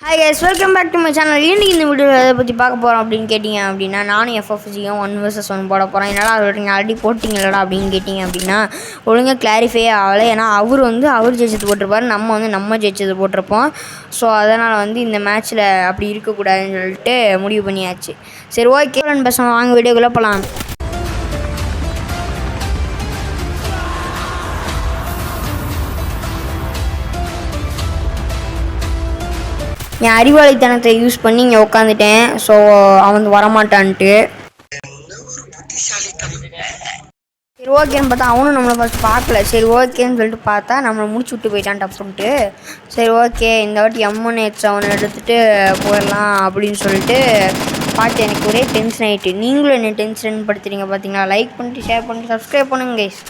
Hi guys, welcome back to my channel. இன்னைக்கு இந்த வீடியோவில் எதை பற்றி பார்க்க போகிறோம் அப்படின்னு கேட்டிங்க அப்படின்னா, நானும் எஃப்எஃப்ஜியும் 1 vs 1 போட போகிறோம். என்னடா சொல்கிறீங்க, ஆல்ரெடி போட்டிங்களடா அப்படின்னு கேட்டிங்க அப்படின்னா, ஒழுங்காக கிளாரிஃபையே ஆகலை. ஏன்னா அவர் ஜெயிச்சது போட்டிருப்பார், நம்ம ஜெயிச்சது போட்டிருப்போம். ஸோ அதனால் இந்த மேட்ச்சில் அப்படி இருக்கக்கூடாதுன்னு சொல்லிட்டு முடிவு பண்ணியாச்சு. சரி, ஓகே பேசணும், வாங்க வீடியோக்குள்ளே போகலாம். என் அறிவாளித்தனத்தை யூஸ் பண்ணி இங்கே உட்காந்துட்டேன். ஸோ அவன் வரமாட்டான்ட்டு. சரி, ஓகேன்னு பார்த்தா அவனும் நம்மளை ஃபஸ்ட் பார்க்கல. சரி, ஓகேன்னு சொல்லிட்டு பார்த்தா நம்மளை முடிச்சு விட்டு போயிட்டான் டப்புன்ட்டு. சரி, ஓகே இந்த வாட்டி M1H7 எடுத்துகிட்டு போயிடலாம் அப்படின்னு சொல்லிட்டு பார்த்து எனக்கு ஒரே டென்ஷன் ஆகிட்டு. நீங்களும் என்ன டென்ஷன் படுத்துறீங்க பார்த்தீங்களா? லைக் பண்ணிட்டு, ஷேர் பண்ணிட்டு, சப்ஸ்கிரைப் பண்ணுங்க கைஸ்.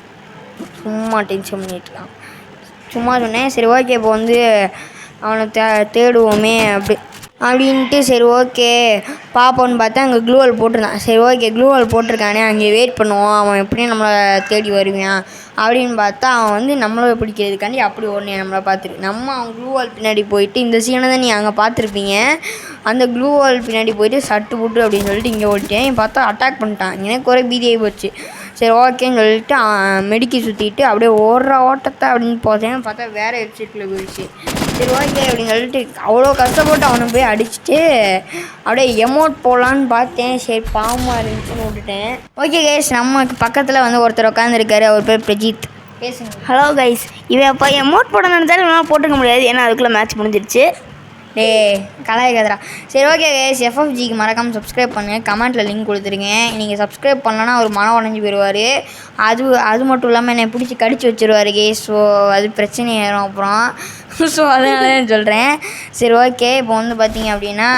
சும்மா டென்ஷன் பண்ணிட்டுருக்கான். சும்மா சொன்னேன். சரி, ஓகே இப்போ அவனை தேடுவோமே அப்படின்ட்டு சரி ஓகே பார்ப்போன்னு பார்த்தா அங்கே க்ளூவால் போட்டிருந்தான். சரி ஓகே க்ளூவால் போட்டிருக்கானே, அங்கே வெயிட் பண்ணுவோம், அவன் எப்படியும் நம்மளை தேடி வருவான் அப்படின்னு பார்த்தா அவன் நம்மளை பிடிக்கிறதுக்காண்டி அப்படி ஓடனே நம்மளை பார்த்துட்டு அவன் க்ளூவால் பின்னாடி போயிட்டு, இந்த சீனை தான் நீ அங்கே பார்த்துருப்பீங்க, அந்த க்ளூவால் பின்னாடி போயிட்டு சட்டு புட்டு அப்படின்னு சொல்லிட்டு இங்கே ஓடிட்டேன். பார்த்தா அட்டாக் பண்ணிட்டான். எனக்கு ஒரே பீதியாகி போச்சு. சரி ஓகேன்னு சொல்லிட்டு மெடிக்கி சுற்றிட்டு அப்படியே ஓட்டத்தை அப்படின்னு போதேன். பார்த்தா வேறு வெப்சைட்டில் போயிடுச்சு. சரி ஓகே அப்படின்னு சொல்லிட்டு அவ்வளோ கஷ்டப்பட்டு அவனை போய் அடிச்சுட்டு அப்படியே எமோட் போகலான்னு பார்த்தேன். சரி பாவமாக இருந்துச்சுன்னு விட்டுட்டேன். ஓகே கைஸ், நமக்கு பக்கத்தில் ஒருத்தர் உட்காந்துருக்காரு. அவர் பேர் பிரஜித். பேசுங்க. ஹலோ கைஸ், இவன் அப்போ எமோட் போட நினைச்சாலும் இவனால் போட்டுக்க முடியாது, ஏன்னா அதுக்குள்ளே மேட்ச் முடிஞ்சிருச்சு. கலாய்க்காதரா. சரி ஓகே கைஸ், எஃப்எஃப்ஜிக்கு மறக்காமல் சப்ஸ்கிரைப் பண்ணுங்கள், கமெண்ட்டில் லிங்க் கொடுத்துருங்க. நீங்கள் சப்ஸ்கிரைப் பண்ணலன்னா அவர் மனம் உடஞ்சி போயிடுவார். அது மட்டும் இல்லாமல் என்னை பிடிச்சி கடிச்சு வச்சுருவார் கைஸ். ஸோ அது பிரச்சனை ஆயிரும் அப்புறம். ஸோ அதனால தான் சொல்கிறேன். சரி ஓகே இப்போ பார்த்தீங்க அப்படின்னா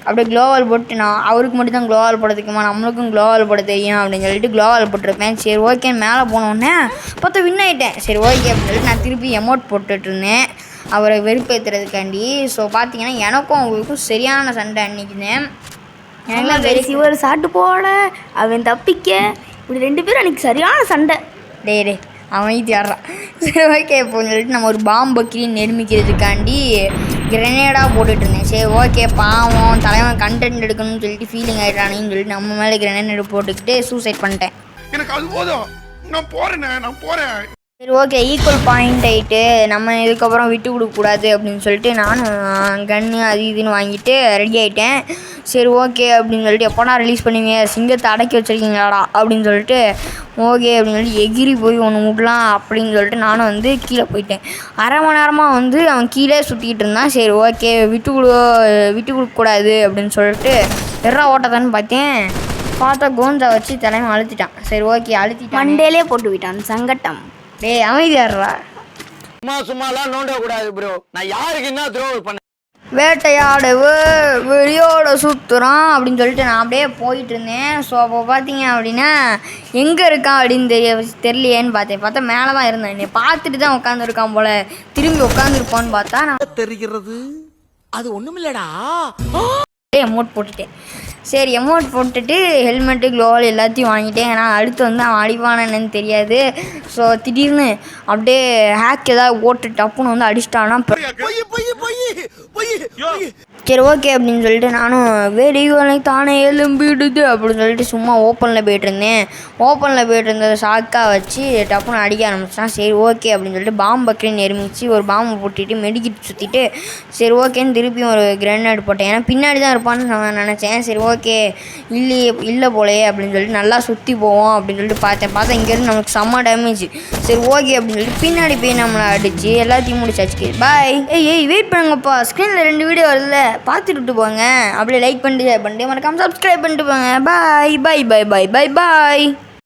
அப்படியே க்ளோவால் போட்டு அவருக்கு மட்டும் தான் க்ளோவால் போட தெரியுமா, நம்மளுக்கும் க்ளோவால் போட தெரியும் அப்படின்னு சொல்லிட்டு க்ளோவால் போட்டிருப்பேன். சரி ஓகே மேலே போனோடனே பார்த்தா வின் ஆகிட்டேன். சரி ஓகே அப்படின்னு சொல்லிட்டு நான் திருப்பி எமோட் போட்டுட்ருந்தேன் அவரை வெறுப்பேற்றுறதுக்காண்டி. ஸோ பார்த்தீங்கன்னா எனக்கும் அவங்களுக்கும் சரியான சண்டை அன்றைக்கினேன். எனக்கு இவர் சாட்டு போட அவன் தப்பிக்க இப்படி 2 பேரும் அன்றைக்கி சரியான சண்டை. டே அவன் ஆடுறான். சரி ஓகே இப்போ சொல்லிட்டு நம்ம ஒரு பாம்பு நெருமிக்கிறதுக்காண்டி கிரனேடாக போட்டுட்ருந்தேன். சரி ஓகே பாவம் தலைவன் கண்டென்ட் எடுக்கணும்னு சொல்லிட்டு ஃபீலிங் ஆகிட்டானேன்னு சொல்லிட்டு நம்ம மேலே கிரனேட் போட்டுக்கிட்டு சூசைட் பண்ணிட்டேன். எனக்கு அது போதும், நான் போகிறேன். சரி ஓகே ஈக்குவல் பாயிண்ட் ஆகிட்டு நம்ம இதுக்கப்புறம் விட்டு கொடுக்கக்கூடாது அப்படின்னு சொல்லிட்டு நானும் கன்று அது இதுன்னு வாங்கிட்டு ரெடி ஆகிட்டேன். சரி ஓகே அப்படின்னு சொல்லிட்டு எப்போனா ரிலீஸ் பண்ணுவீங்க, சிங்கத்தை அடக்கி வச்சுருக்கீங்களாடா அப்படின்னு சொல்லிட்டு ஓகே அப்படின்னு சொல்லிட்டு எகிரி போய் ஒன்று விடலாம் அப்படின்னு சொல்லிட்டு நானும் கீழே போயிட்டேன். அரை மணி நேரமாக அவன் கீழே சுற்றிக்கிட்டு இருந்தான். சரி ஓகே விட்டு கொடுக்கக்கூடாது அப்படின்னு சொல்லிட்டு ஓட்டத்தான்னு பார்த்தா கோந்தா வச்சு தலைமை அழுத்திட்டான். சரி ஓகே அழுத்திட்டான், மண்டேலே போட்டு விட்டான் சங்கட்டம். அமைதியாடுறா. சும்மாலாம் நோண்டக்கூடாது ப்ரோ, நான் யாருக்கு என்ன துரோகம் பண்ணேன். வேட்டையாட வெளியோட சுற்றுறான் அப்படின்னு சொல்லிட்டு நான் அப்படியே போயிட்டு இருந்தேன். ஸோ அப்போ பார்த்தீங்க அப்படின்னா எங்கே இருக்கான் அப்படின்னு தெரியலையேன்னு பார்த்தா மேலே தான் இருந்தேன். என்னை பார்த்துட்டு தான் உட்காந்துருக்கான் போல, திரும்பி உட்காந்துருப்பான்னு பார்த்தா நான் தெரிகிறது அது ஒன்றும் இல்லடா. எமோட் போட்டுட்டேன். சரி எமோட் போட்டுட்டு ஹெல்மெட்டு க்ளோவால் எல்லாத்தையும் வாங்கிட்டேன். ஏன்னா அடுத்து அவன் அடிவான என்னன்னு தெரியாது. ஸோ திடீர்னு அப்படியே ஹேக் ஏதாவது ஓட்டு டப்புன்னு அடிச்சிட்டான்னா சரி ஓகே அப்படின்னு சொல்லிட்டு நானும் வெடிகளை தானே எலும்பிடுது அப்படின்னு சொல்லிட்டு சும்மா ஓப்பனில் போய்ட்டுருந்தேன். ஓப்பனில் போய்ட்டு ஷாக்காக வச்சு டப்புன்னு அடிக்க ஆரம்பிச்சான். சரி ஓகே அப்படின்னு சொல்லிட்டு பாம்பு நெருமிச்சு ஒரு பாம்பை போட்டுட்டு மெடிக்கிட்டு சுற்றிட்டு சரி ஓகேன்னு திருப்பியும் ஒரு கிரனேட் போட்டேன். ஏன்னா பின்னாடி தான் இருப்பான்னு நான் நினச்சேன். சரி ஓகே இல்லை போலே அப்படின்னு சொல்லிட்டு நல்லா சுற்றி போவோம் அப்படின்னு சொல்லிட்டு பார்த்தா இங்கேருந்து நமக்கு செம்ம டேமேஜ். சரி ஓகே அப்படின்னு சொல்லிட்டு பின்னாடி போய் நம்மளை அடித்து எல்லாத்தையும் முடிச்சாச்சு. பாய். வெயிட் பண்ணுங்கப்பா, ஸ்க்ரீனில் 2 வீடியோ வருதுல்ல, பார்த்துட்டு போங்க. அப்படியே லைக் பண்ணிட்டு ஷேர் பண்ணிட்டு மறக்காமல் சப்ஸ்கிரைப் பண்ணிட்டு போங்க. பாய் பாய் பாய் பாய் பாய் பாய்.